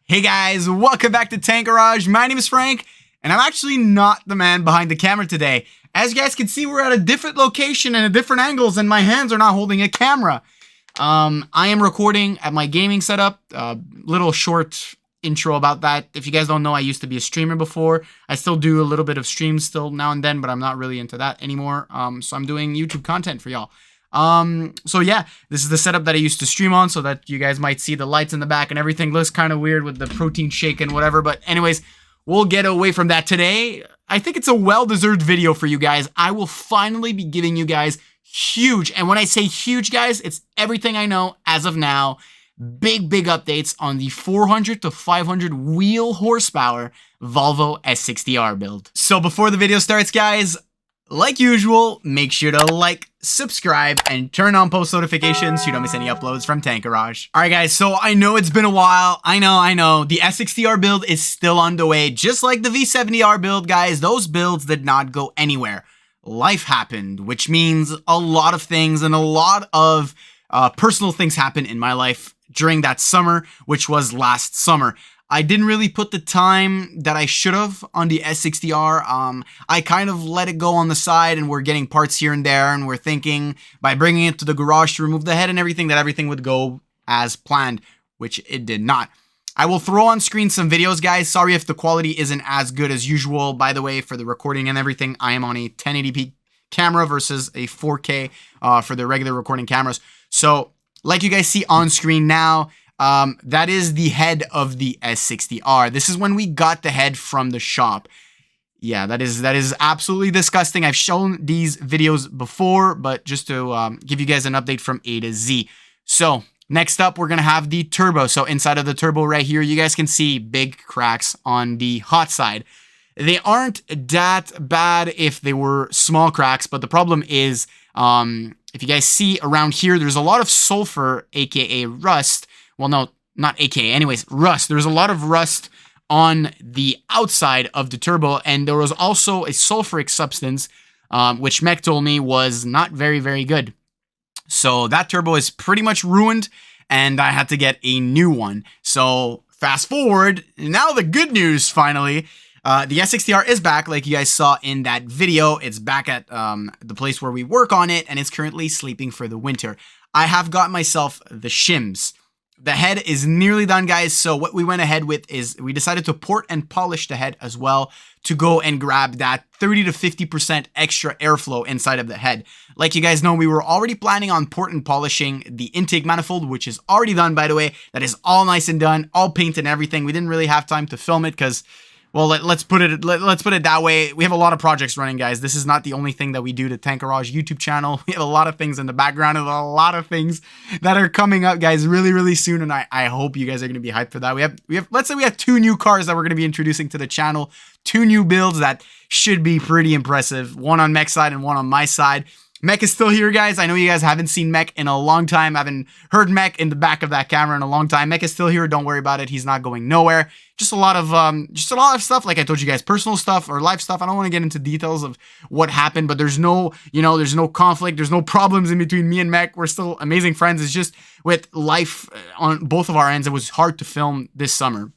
Hey guys, welcome back to Tank Garage. My name is Frank, and I'm actually not the man behind the camera today. As you guys can see, we're at a different location and at different angles, and my hands are not holding a camera. I am recording at my gaming setup. Little short intro about that. If you guys don't know, I used to be a streamer before. I still do a little bit of streams still now and then, but I'm not really into that anymore. So I'm doing YouTube content for y'all. So yeah, this is the setup that I used to stream on, so that you guys might see the lights in the back and everything looks kind of weird with the protein shake and whatever. But anyways, we'll get away from that today. I think it's a well-deserved video for you guys. I will finally be giving you guys huge, and when I say huge, guys, it's everything I know as of now. Big updates on the 400 to 500 wheel horsepower Volvo S60R build. So before the video starts, guys, like usual, make sure to like, subscribe, and turn on post notifications so you don't miss any uploads from Tank Garage. Alright guys, so I know it's been a while. I know. The S60R build is still on the way. Just like the V70R build, guys, those builds did not go anywhere. Life happened, which means a lot of things and a lot of personal things happened in my life during that summer, which was last summer. I didn't really put the time that I should have on the S60R. I kind of let it go on the side, and we're getting parts here and there, and we're thinking by bringing it to the garage to remove the head and everything that everything would go as planned, which it did not. I will throw on screen some videos, guys. Sorry if the quality isn't as good as usual. By the way, for the recording and everything, I am on a 1080p camera versus a 4K for the regular recording cameras. So like you guys see on screen now, that is the head of the S60R. This is when we got the head from the shop. Yeah, that is absolutely disgusting. I've shown these videos before, but just to give you guys an update from A to Z. So next up, we're going to have the turbo. So inside of the turbo right here, you guys can see big cracks on the hot side. They aren't that bad if they were small cracks, but the problem is, if you guys see around here, there's a lot of sulfur, aka rust. Well, no, not aka, anyways, rust. There's a lot of rust on the outside of the turbo, and there was also a sulfuric substance, which Mech told me was not very good. So that turbo is pretty much ruined, and I had to get a new one. So fast forward, now the good news finally. The S60R is back, like you guys saw in that video. It's back at the place where we work on it, and it's currently sleeping for the winter. I have got myself the shims. The head is nearly done, guys, so what we went ahead with is we decided to port and polish the head as well to go and grab that 30 to 50% extra airflow inside of the head. Like you guys know, we were already planning on port and polishing the intake manifold, which is already done, by the way. That is all nice and done, all painted and everything. We didn't really have time to film it because, well, let's put it that way. We have a lot of projects running, guys. This is not the only thing that we do to Tank Garage YouTube channel. We have a lot of things in the background and a lot of things that are coming up, guys, really soon. And I hope you guys are going to be hyped for that. We have let's say we have 2 new cars that we're going to be introducing to the channel. 2 new builds that should be pretty impressive. One on Mech's side and one on my side. Mech is still here, guys. I know you guys haven't seen Mech in a long time. I haven't heard Mech in the back of that camera in a long time. Mech is still here. Don't worry about it. He's not going nowhere. Just a lot of stuff. Like I told you guys, personal stuff or life stuff. I don't want to get into details of what happened, but there's no, there's no conflict. There's no problems in between me and Mech. We're still amazing friends. It's just with life on both of our ends, it was hard to film this summer.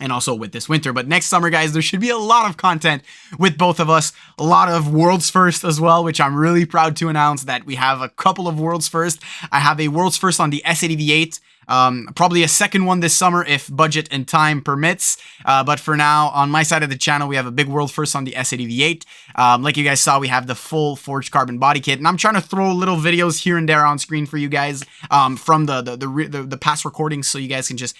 And also with this winter. But next summer, guys, there should be a lot of content with both of us. A lot of world's first as well, which I'm really proud to announce that we have a couple of world's first. I have a world's first on the S80 V8. Probably a second one this summer if budget and time permits. But for now, on my side of the channel, we have a big world first on the S80 V8. Like you guys saw, we have the full forged carbon body kit. And I'm trying to throw little videos here and there on screen for you guys from the past recordings so you guys can just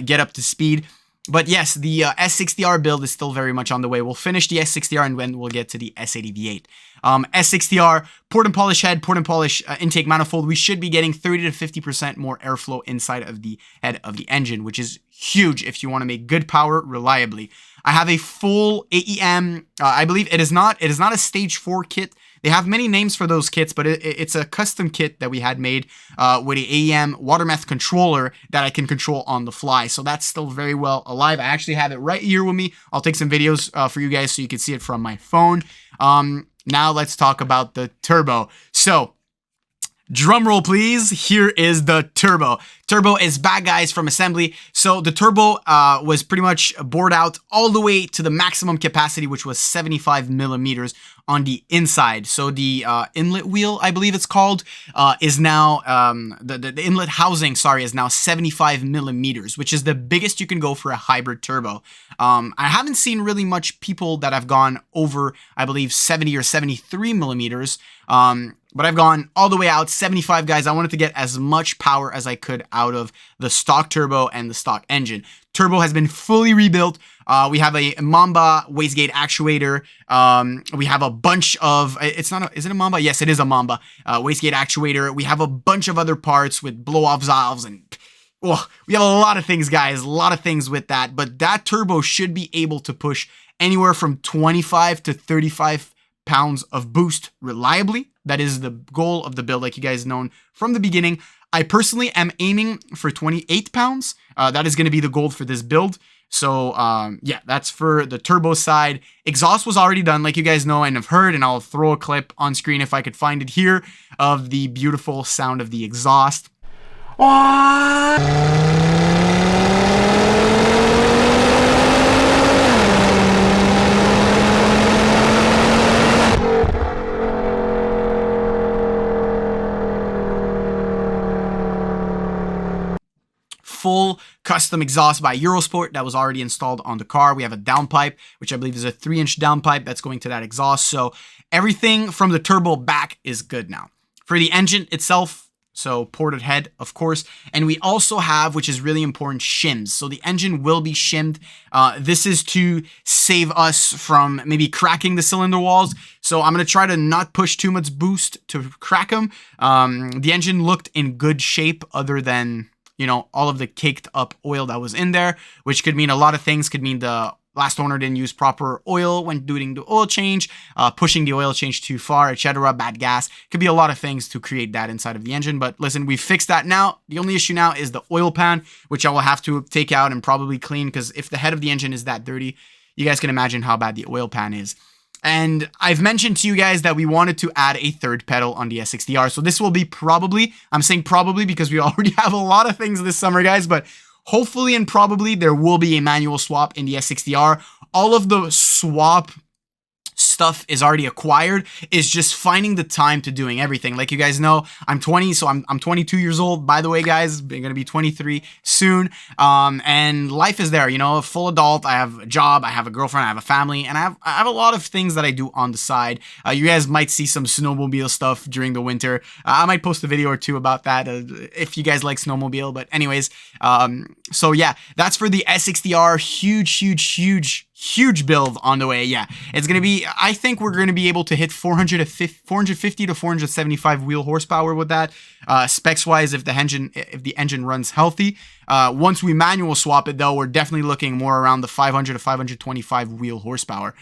get up to speed. But yes, the S60R build is still very much on the way. We'll finish the S60R and then we'll get to the S80 V8. S60R, port and polish head, port and polish intake manifold. We should be getting 30 to 50% more airflow inside of the head of the engine, which is huge if you want to make good power reliably. I have a full AEM. I believe it is not a stage 4 kit. They have many names for those kits, but it's a custom kit that we had made with an AEM water meth controller that I can control on the fly. So that's still very well alive. I actually have it right here with me. I'll take some videos for you guys so you can see it from my phone. Now let's talk about the turbo. So drum roll, please. Here is the turbo. Turbo is back, guys, from assembly. So the turbo was pretty much bored out all the way to the maximum capacity, which was 75 millimeters on the inside. So the inlet wheel, I believe it's called, is now, the inlet housing, sorry, is now 75 millimeters, which is the biggest you can go for a hybrid turbo. I haven't seen really much people that have gone over, I believe, 70 or 73 millimeters. But I've gone all the way out 75, guys. I wanted to get as much power as I could out of the stock turbo and the stock engine. Turbo has been fully rebuilt. We have a Mamba wastegate actuator. We have a bunch of, is it a Mamba? Yes, it is a Mamba wastegate actuator. We have a bunch of other parts with blow-off valves and well, we have a lot of things, guys, a lot of things with that. But that turbo should be able to push anywhere from 25 to 35 pounds of boost reliably. That is the goal of the build, like you guys known from the beginning. I personally am aiming for 28 pounds. That is going to be the goal for this build. So yeah, that's for the turbo side. Exhaust was already done, like you guys know and have heard, and I'll throw a clip on screen if I could find it here of the beautiful sound of the exhaust. Full custom exhaust by Eurosport that was already installed on the car. We have a downpipe, which I believe is a 3-inch downpipe that's going to that exhaust. So everything from the turbo back is good now. For the engine itself, so ported head, of course. And we also have, which is really important, shims. So the engine will be shimmed. This is to save us from maybe cracking the cylinder walls. So I'm going to try to not push too much boost to crack them. The engine looked in good shape other than, you know, all of the caked up oil that was in there, which could mean a lot of things. Could mean the last owner didn't use proper oil when doing the oil change, pushing the oil change too far, etc. Bad gas. Could be a lot of things to create that inside of the engine. But listen, we fixed that now. The only issue now is the oil pan, which I will have to take out and probably clean, because if the head of the engine is that dirty, you guys can imagine how bad the oil pan is. And I've mentioned to you guys that we wanted to add a third pedal on the S60R. So this will be probably, I'm saying probably because we already have a lot of things this summer, guys, but hopefully and probably there will be a manual swap in the S60R. All of the swap stuff is already acquired. Is just finding the time to doing everything. Like you guys know, I'm 20, so I'm 22 years old. By the way, guys, I'm gonna be 23 soon. And life is there, you know, a full adult. I have a job, I have a girlfriend, I have a family, and I have a lot of things that I do on the side. You guys might see some snowmobile stuff during the winter. I might post a video or two about that if you guys like snowmobile. But anyways, so yeah, that's for the S60R. Huge build on the way. Yeah, it's gonna be, I think we're gonna be able to hit 450 to 475 wheel horsepower with that. Specs wise, if the engine runs healthy. Once we manual swap it though, we're definitely looking more around the 500 to 525 wheel horsepower,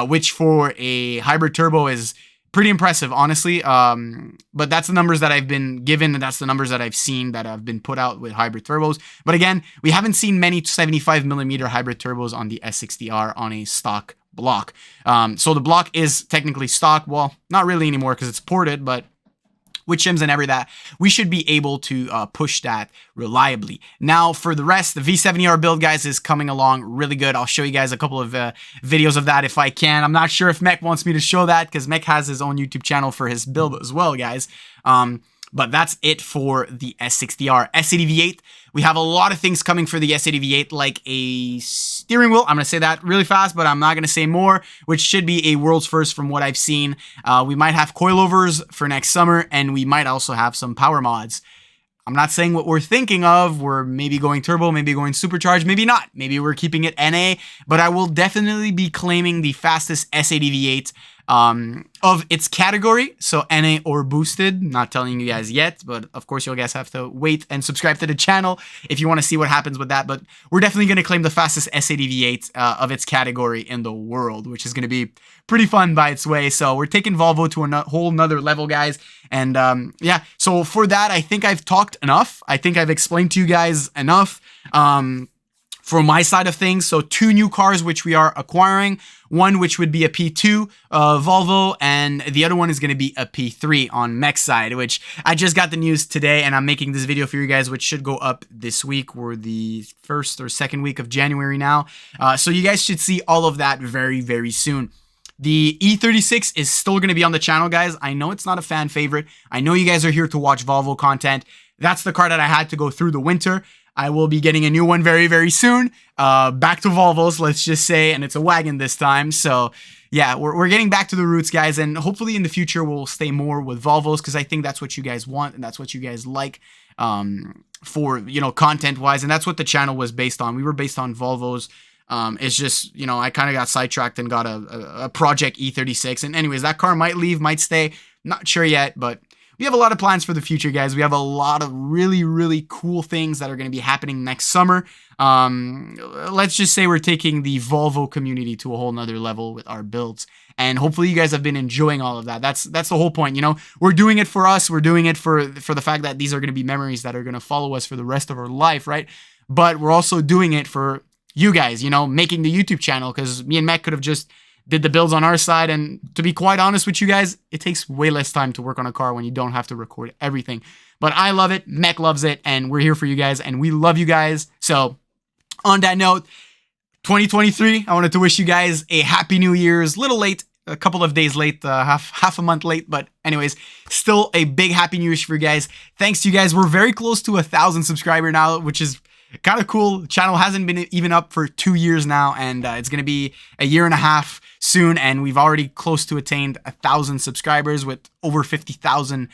which for a hybrid turbo is pretty impressive, honestly. But that's the numbers that I've been given, and that's the numbers that I've seen that have been put out with hybrid turbos. But again, we haven't seen many 75 millimeter hybrid turbos on the S60R on a stock block. So the block is technically stock. Well, not really anymore because it's ported, but with shims and every that, we should be able to push that reliably. Now, for the rest, the V70R build, guys, is coming along really good. I'll show you guys a couple of videos of that if I can. I'm not sure if Mech wants me to show that because Mech has his own YouTube channel for his build as well, guys. But that's it for the S60R. S80 V8, we have a lot of things coming for the S80 V8, like a steering wheel. I'm going to say that really fast, but I'm not going to say more, which should be a world's first from what I've seen. We might have coilovers for next summer, and we might also have some power mods. I'm not saying what we're thinking of. We're maybe going turbo, maybe going supercharged, maybe not. Maybe we're keeping it NA, but I will definitely be claiming the fastest S80 V8 of its category. So NA or boosted, not telling you guys yet, but of course you guys have to wait and subscribe to the channel if you want to see what happens with that. But we're definitely going to claim the fastest S80 V8 of its category in the world, which is going to be pretty fun by its way. So we're taking Volvo to a whole nother level, guys. And yeah, so for that, I think I've talked enough. I think I've explained to you guys enough. for my side of things. So 2 new cars which we are acquiring, one which would be a P2 Volvo, and the other one is going to be a P3 on Mech's side, which I just got the news today, and I'm making this video for you guys, which should go up this week. We're the 1st or 2nd week of January now, so you guys should see all of that very, very soon. The E36 is still going to be on the channel, guys. I know it's not a fan favorite. I know you guys are here to watch Volvo content. That's the car that I had to go through the winter. I will be getting a new one very, very soon. Back to Volvos, let's just say, and it's a wagon this time. So yeah, we're getting back to the roots, guys, and hopefully in the future we'll stay more with Volvos, because I think that's what you guys want and that's what you guys like for, you know, content-wise, and that's what the channel was based on. We were based on Volvos. It's just, you know, I kind of got sidetracked and got a Project E36. And anyways, that car might leave, might stay. Not sure yet, but we have a lot of plans for the future, guys. We have a lot of really, really cool things that are going to be happening next summer. Let's just say we're taking the Volvo community to a whole nother level with our builds. And hopefully you guys have been enjoying all of that. That's the whole point, you know. We're doing it for us. We're doing it for the fact that these are going to be memories that are going to follow us for the rest of our life, right? But we're also doing it for you guys, you know, making the YouTube channel, because me and Mech could have just did the builds on our side, and to be quite honest with you guys, it takes way less time to work on a car when you don't have to record everything. But I love it, Mech loves it, and we're here for you guys, and we love you guys. So on that note, 2023, I wanted to wish you guys a happy New Year's. Little late, a couple of days late, half a month late, but anyways, still a big happy New Year's for you guys. Thanks to you guys. We're very close to 1,000 subscribers now, which is kind of cool. The channel hasn't been even up for 2 years now, and it's going to be a year and a half soon, and we've already close to attained 1,000 subscribers with over 50,000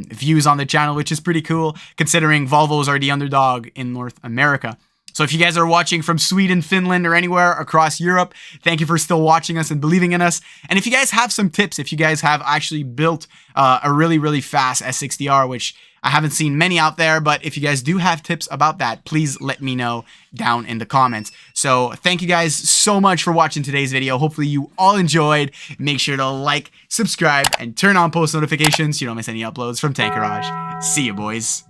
views on the channel, which is pretty cool considering Volvos are the underdog in North America. So if you guys are watching from Sweden, Finland, or anywhere across Europe, thank you for still watching us and believing in us. And if you guys have some tips, if you guys have actually built a really, really fast S60R, which I haven't seen many out there, but if you guys do have tips about that, please let me know down in the comments. So thank you guys so much for watching today's video. Hopefully you all enjoyed. Make sure to like, subscribe, and turn on post notifications so you don't miss any uploads from Tank Garage. See you, boys.